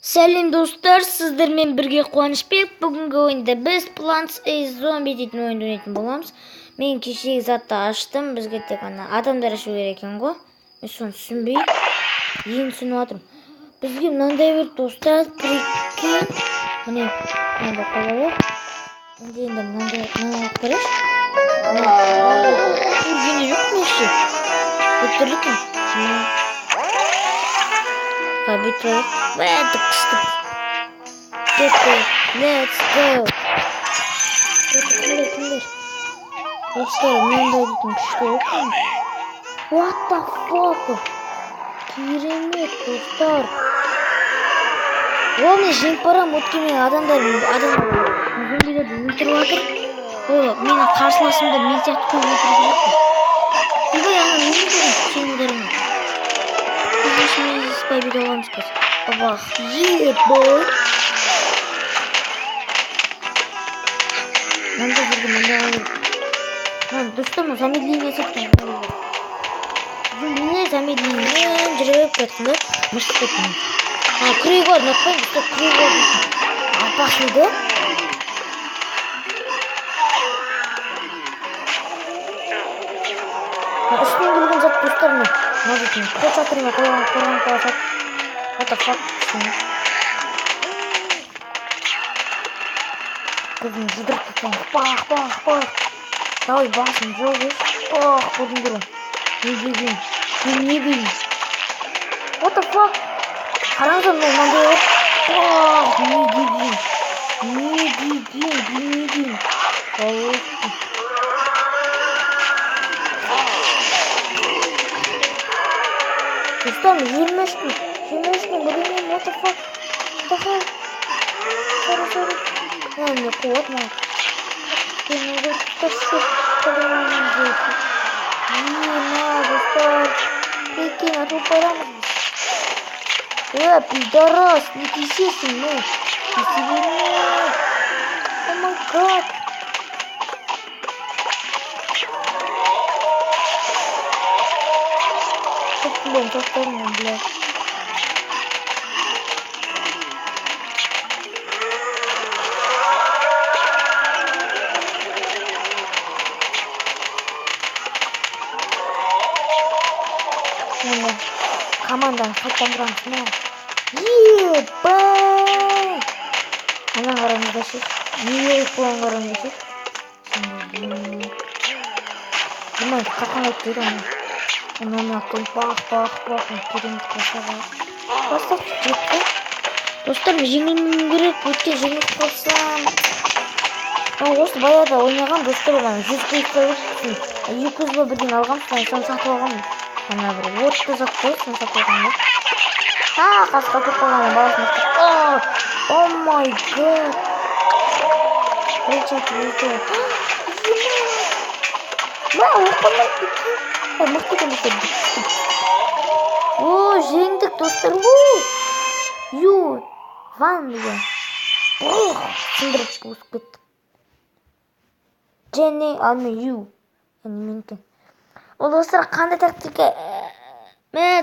Сәлем достар, сіздермен бірге Қуанышбек. Бүгінгі ойында біз Plants vs Zombies дейтін ойынды ойнайтын боламыз. Мен кешегі затты аштым, бізге тек ана адамдар ашу керек екен ғой. Мен соны түсінбей енді түсініп жатырмын. Бізге мынандай бір достар прикинь. Міне мынандай қолалы. Енді мынандай қараш. Көргені жоқ меші. Өтірлік екен. Побитый. Это кстати. Let's go. What the fuck? Керемет достар. Ол мен жеңіп барам, өткенмен адамдар зомбилерді өлтіріп жатыр. Ол менің қарсыласымда мен сияқты көп өлтіріп жатыр. Ебай ана өлтірген сенімдеріме. Здесь победа Ламская. Бабах. Ебой. Надо достойно замедление септем. Замедление. Жүріп кеттім, да? Мышты кеттім. Кривой, напомню, что кривой. Опасный, да? Үстінен келген зат достарына. Может, мен қол шатырына қойған қаласақ. Это факт. Көзін жұдырып кеткен. Бах. Давай басын жоғы. Көрдім дұрым. Не дейін. What the fuck? Қараңыздар, мынандай бар. Не дейін. Достар, жемешкін, білемін, what the fuck? Давай. Sorry. Не қуат, ма. Достар. Прикинь, а тут парамыз. Пидорас, не писесің, не. О май гад. Блин, блядь. Команданың қайттан бұрамыз, Ебай! Ана қараңыз да шеш. Неге ұйқылан қараңыз да шеш. Думайды, қаққан айтты еді ана. Она бах, керемет красава. Бастап жетті. Достар, жеңілмеуім керек, өткен жеңіліп қалсам. Осы баяда ойнаған достар оған 100 кристалл өткісін. 200 ба бірден алғам, соны сатып алғам. Ана бір отты зат қой, соны сатып алғам. Қасқа көп қалғаны баласын өтті. О май гад. Өлчәті. Оқылмайды. Мықты көмесер. Жеңдік достар. Ванная. Сындырып бұлысып кеттік. Және алмен менікі. Ол достар қандай тактика?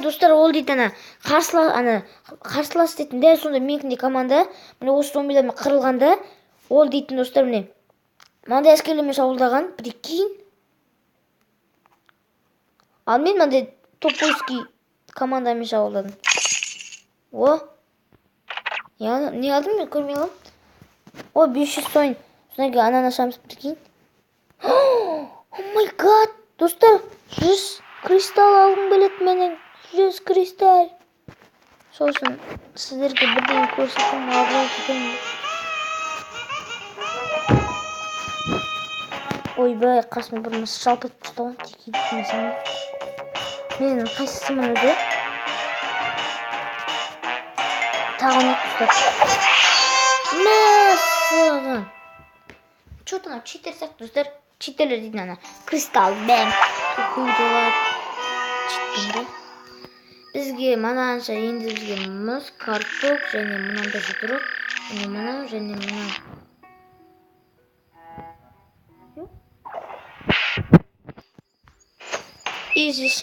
Достар, ол дейді қарсылас дейтін. Дәл сонда менікінде команда. Міне осы зомбилермен қырылғанда. Ол дейтін достар міне. Мынандай әскерлермен шабуылдаған. Прикинь. Ал мен мынандай топойский командамен шабуылдадым. Не алдым мен көрмей қалам. 500 сойын. Содан кейін ананы ашамыз, прикинь. О май гад. Достар, 100 кристалл алғым келеді менің. 100 кристалл. Сосын сіздерге бірден көрсетем. Ойбай, қасыма бір мыс жалп етіп ұстаған. Менің қайсысымын өді? Тағын ұстап. Мәсіған. Что-то читер сияқты, достар. Читерлер дейін ана. Кристалл, бәм. Читтенді. Бізге мананша енді бізге мұз, картоп және мұнанда жұдырық. Мұнан және мұнан. И здесь.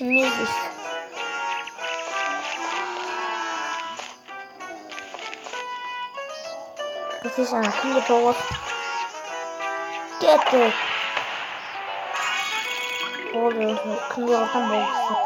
Geçeceğim. Şimdi doğru. Gitti. Oluyorsun. Şimdi oradan boğulsun.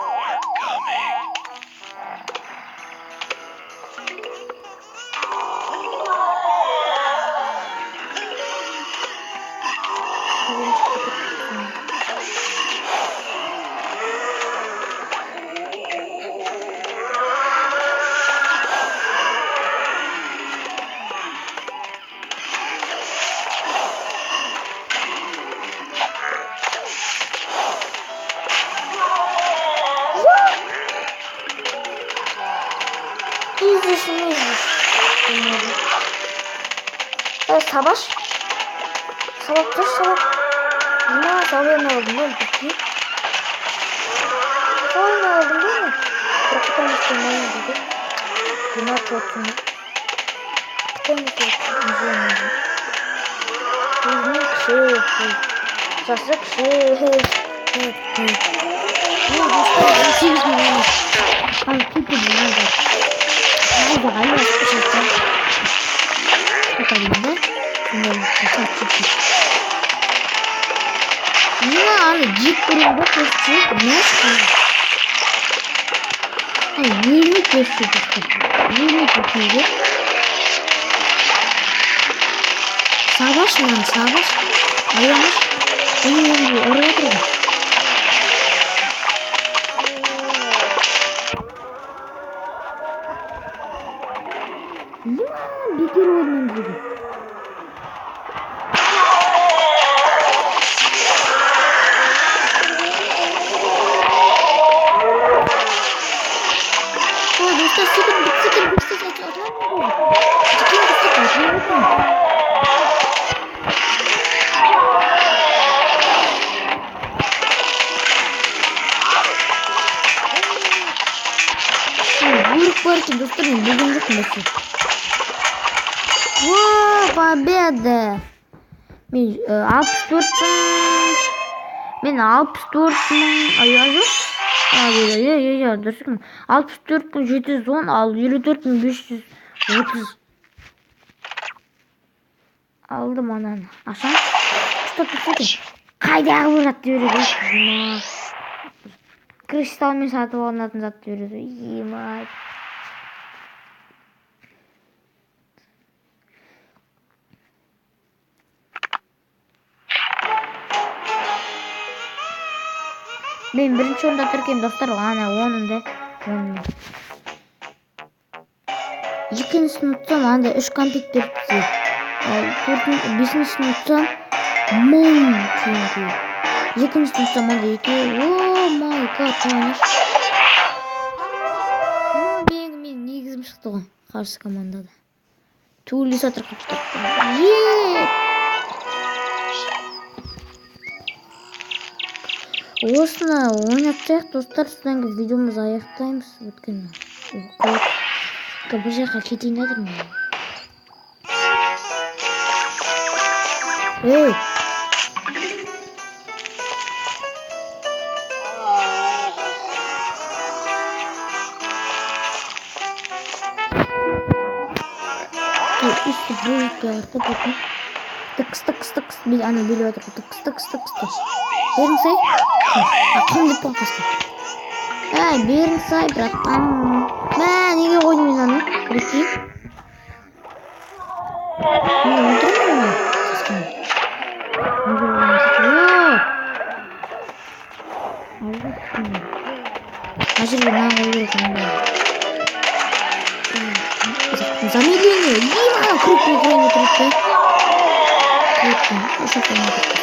İzlesin. Evet savaş. Savaş. Ne savaş ne oldu lan peki? Savaş ne oldu değil mi? Korkutan üstünden dedi. Buna korkunu. Korkutan üstünden dedi. Yüzmek şey. Sasık şey. Ne dostlar? Siz mi? Ay kötü bunlar. Hadi hala çıkacağım. Bakalım da. Bunları çıkacağım. Yine hani cip durumda koşacak. Ne çıkıyor? Hayır 20 koşacak. 20 koşacak. Savaş mı lan savaş? Ayamış. Benim oraya durdu. Bir kere oynadım dedi. Dostlar sıkın Бург var ki dostlarım bugün gitmesin. Победа! Мен 64.000 ayazım. Ya dostlarım 64.710 al 24.530 aldım ananı. Aşağı stop. Kaydağı vurat diyoruz. Kristal'ın saati olanlardan zat diyoruz. İyi maç. Ben birinci oyunda Türkiye'nin dostlar anne onun da. İkincisini tutsam anne 3 kampik dörtçü. Birincisini tutsam mon çünkü. İkincisini tutsam anne 2. Oh my god tanış. Benim negizim çıktı o karşı komandada. Tuğli satır kaptı. Yeee. Осына ойнатсақ достар содан кейін видеомызды аяқтаймыз өйткені бір жаққа кетейін жатырмын. Ей үсті бөлікке артып отыр. Тықс біз ана билеп отыр. Тықс беріңсай. Ақым деп қойқасты. Әй беріңсай братан. Мә неге қойдым мен аны? Көрекейін. Мен отырмын ғой. Қазір маған қой керек. Замедление. Дима, крупный трупы. Крупный. Еще кто-нибудь.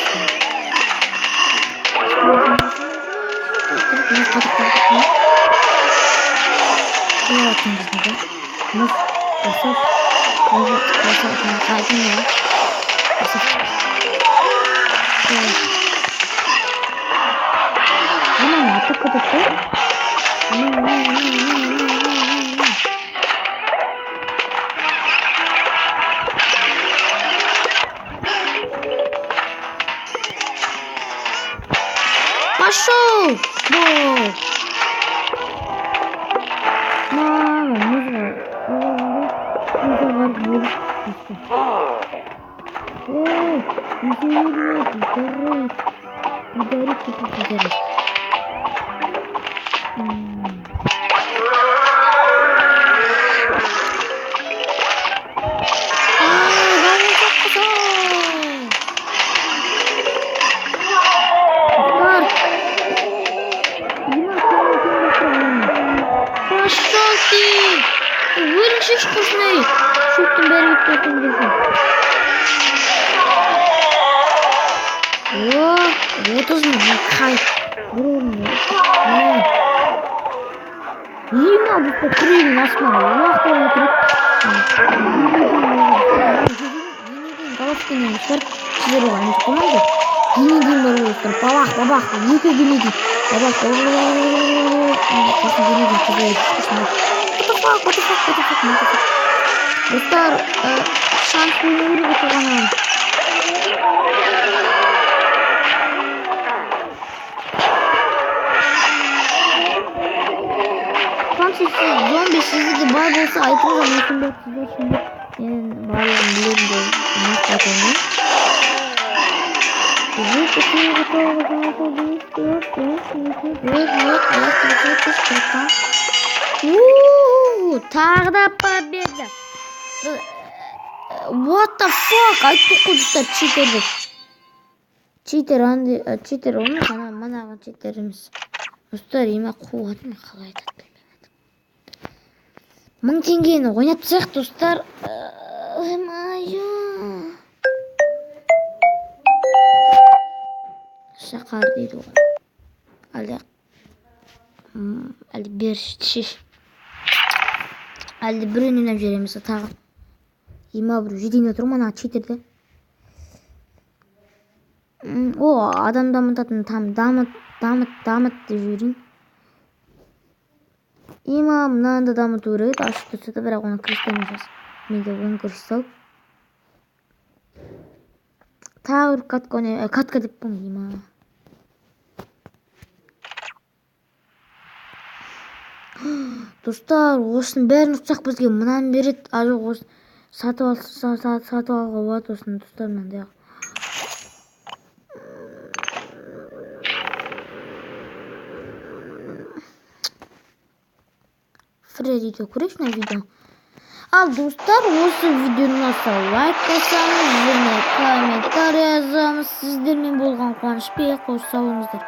Пошел! Мама, нужно. достар. Ударить как пошел ты! Вылечишь вкусный! Шутки берет потом держу. О, вот узнал, хай. Има bu покрыли насмар. Уақыт головки не мешар. Сіздер оған не команда? Генедин бар олыстар. Бабах. Екі генедин. Бабах. Қасын генедин қызайып. What the fuck? Достар, шанс ойнауы бұтығанан. Зомби sizde бар болса айтыңыздар, мүмкін сіздер şimdi мен барлығын білемін ғой. Нақты айтамын. Тағы да победа. What the fuck? Айтып қойдықтар читерді. Читер оны манағы читер емес. Достар, еме қуатын қалай айтады білмеймін. 1000 теңгені ойнап тастайық, достар. Шақар дейді оған. Әлде берші. Әлде бір өнініп жереміз тағы. Ема бір жетейін отыру мана читерді. О, адам дамытатын дамыт деп жүрейін. Ема мынаны дамыту керек. Ашып тұрса да бірақ оны кристалл жасас. Менде 10 кристалл. Тағы бір катка деп бұн ема. Достар, осының бәрін ұқсақ бізге мұнан берет. Ажық осы сатып алға болады осының достар мынандай. Фредди көрейік мына видео. Ал достар, осы видеоны лайк басамыз және комментарий жазамыз. Сіздермен болған қуанышпен қош сау болыңыздар.